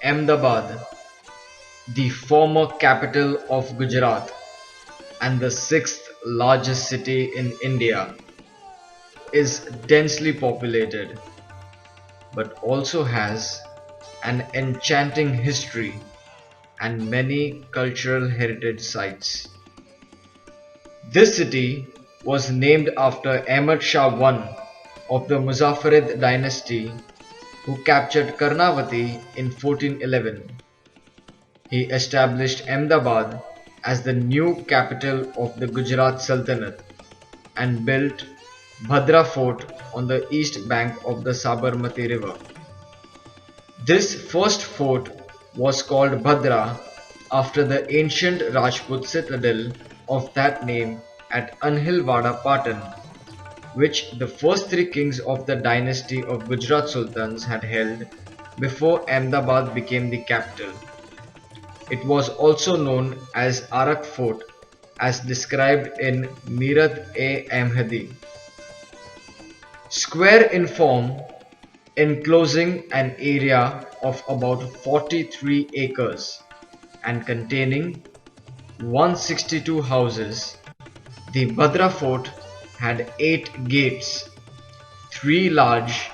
Ahmedabad, the former capital of Gujarat and the sixth largest city in India, is densely populated but also has an enchanting history and many cultural heritage sites. This city was named after Ahmad Shah I of the Muzaffarid dynasty who captured Karnavati in 1411. He established Ahmedabad as the new capital of the Gujarat Sultanate and built Bhadra Fort on the east bank of the Sabarmati river. This first fort was called Bhadra after the ancient Rajput citadel of that name at Anhilwada Patan, which the first three kings of the dynasty of Gujarat Sultans had held before Ahmedabad became the capital. It was also known as Arak Fort as described in Mirat-e-Ahmadi. Square in form, enclosing an area of about 43 acres and containing 162 houses, the Bhadra Fort had 8 gates, 3 large,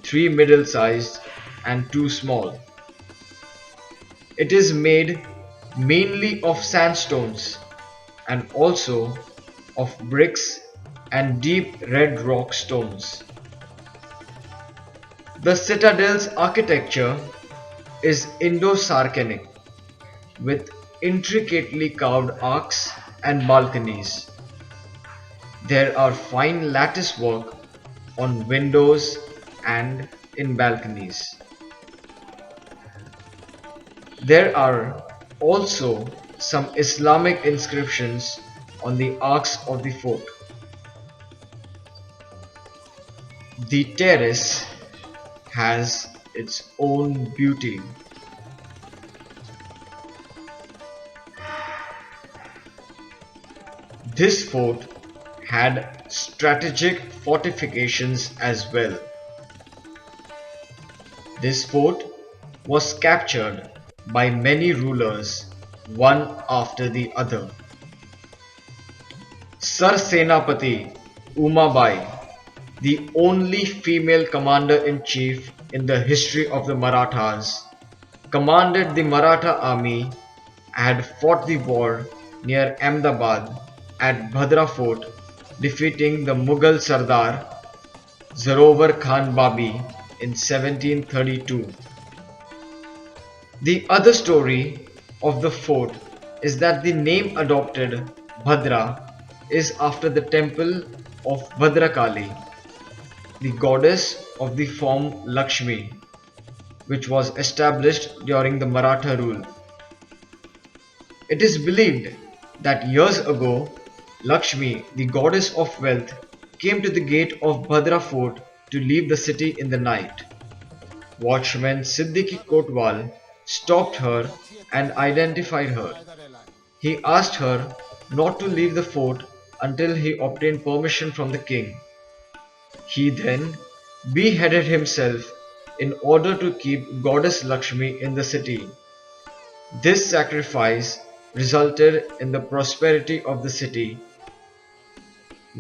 3 middle-sized and 2 small. It is made mainly of sandstones and also of bricks and deep red rock stones. The citadel's architecture is Indo-Saracenic with intricately carved arcs and balconies. There are fine lattice work on windows and in balconies. There are also some Islamic inscriptions on the arcs of the fort. The terrace has its own beauty. This fort had strategic fortifications as well. This fort was captured by many rulers, one after the other. Sar Senapati Umabai, the only female commander-in-chief in the history of the Marathas, commanded the Maratha army, had fought the war near Ahmedabad at Bhadra Fort, defeating the Mughal Sardar Zarovar Khan Babi in 1732. The other story of the fort is that the name adopted, Bhadra, is after the temple of Bhadrakali, the goddess of the form Lakshmi, which was established during the Maratha rule. It is believed that years ago, Lakshmi, the goddess of wealth, came to the gate of Bhadra Fort to leave the city in the night. Watchman Siddiqui Kotwal stopped her and identified her. He asked her not to leave the fort until he obtained permission from the king. He then beheaded himself in order to keep Goddess Lakshmi in the city. This sacrifice resulted in the prosperity of the city.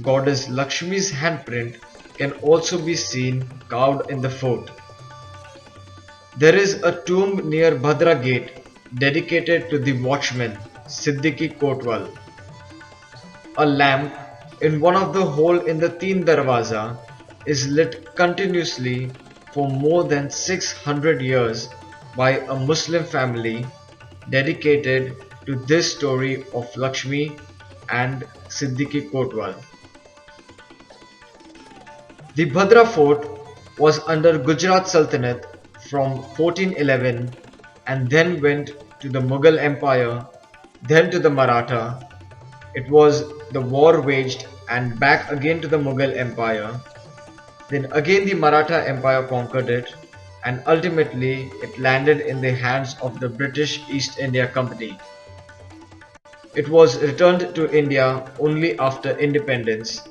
Goddess Lakshmi's handprint can also be seen carved in the fort. There is a tomb near Bhadra Gate dedicated to the watchman Siddiqui Kotwal. A lamp in one of the hole in the Teen Darwaza is lit continuously for more than 600 years by a Muslim family dedicated to this story of Lakshmi and Siddiqui Kotwal. The Bhadra Fort was under Gujarat Sultanate from 1411 and then went to the Mughal Empire, then to the Maratha. It was the war waged and back again to the Mughal Empire. Then again the Maratha Empire conquered it and ultimately it landed in the hands of the British East India Company. It was returned to India only after independence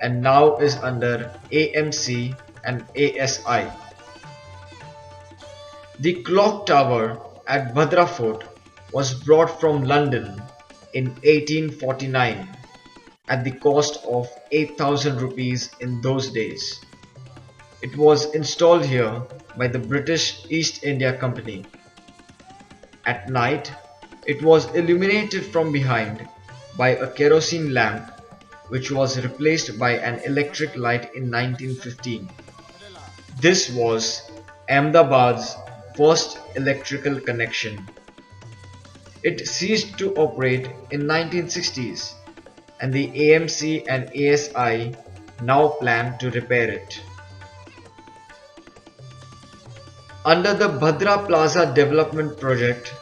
and now is under AMC and ASI. The clock tower at Bhadra Fort was brought from London in 1849 at the cost of 8,000 rupees in those days. It was installed here by the British East India Company. At night, it was illuminated from behind by a kerosene lamp which was replaced by an electric light in 1915. This was Ahmedabad's first electrical connection. It ceased to operate in 1960s and the AMC and ASI now plan to repair it. Under the Bhadra Plaza Development Project,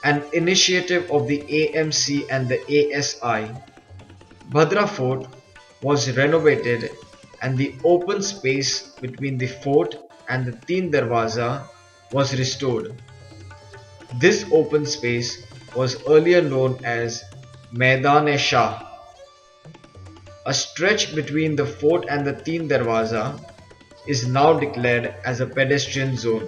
an initiative of the AMC and the ASI, Bhadra Fort was renovated and the open space between the fort and the Teen Darwaza was restored. This open space was earlier known as Maidan-e Shah. A stretch between the fort and the Teen Darwaza is now declared as a pedestrian zone.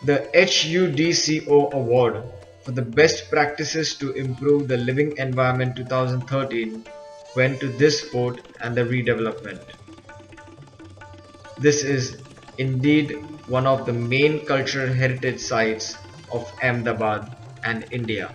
The HUDCO Award for the Best Practices to Improve the Living Environment 2013 went to this fort and the redevelopment. This is indeed one of the main cultural heritage sites of Ahmedabad and India.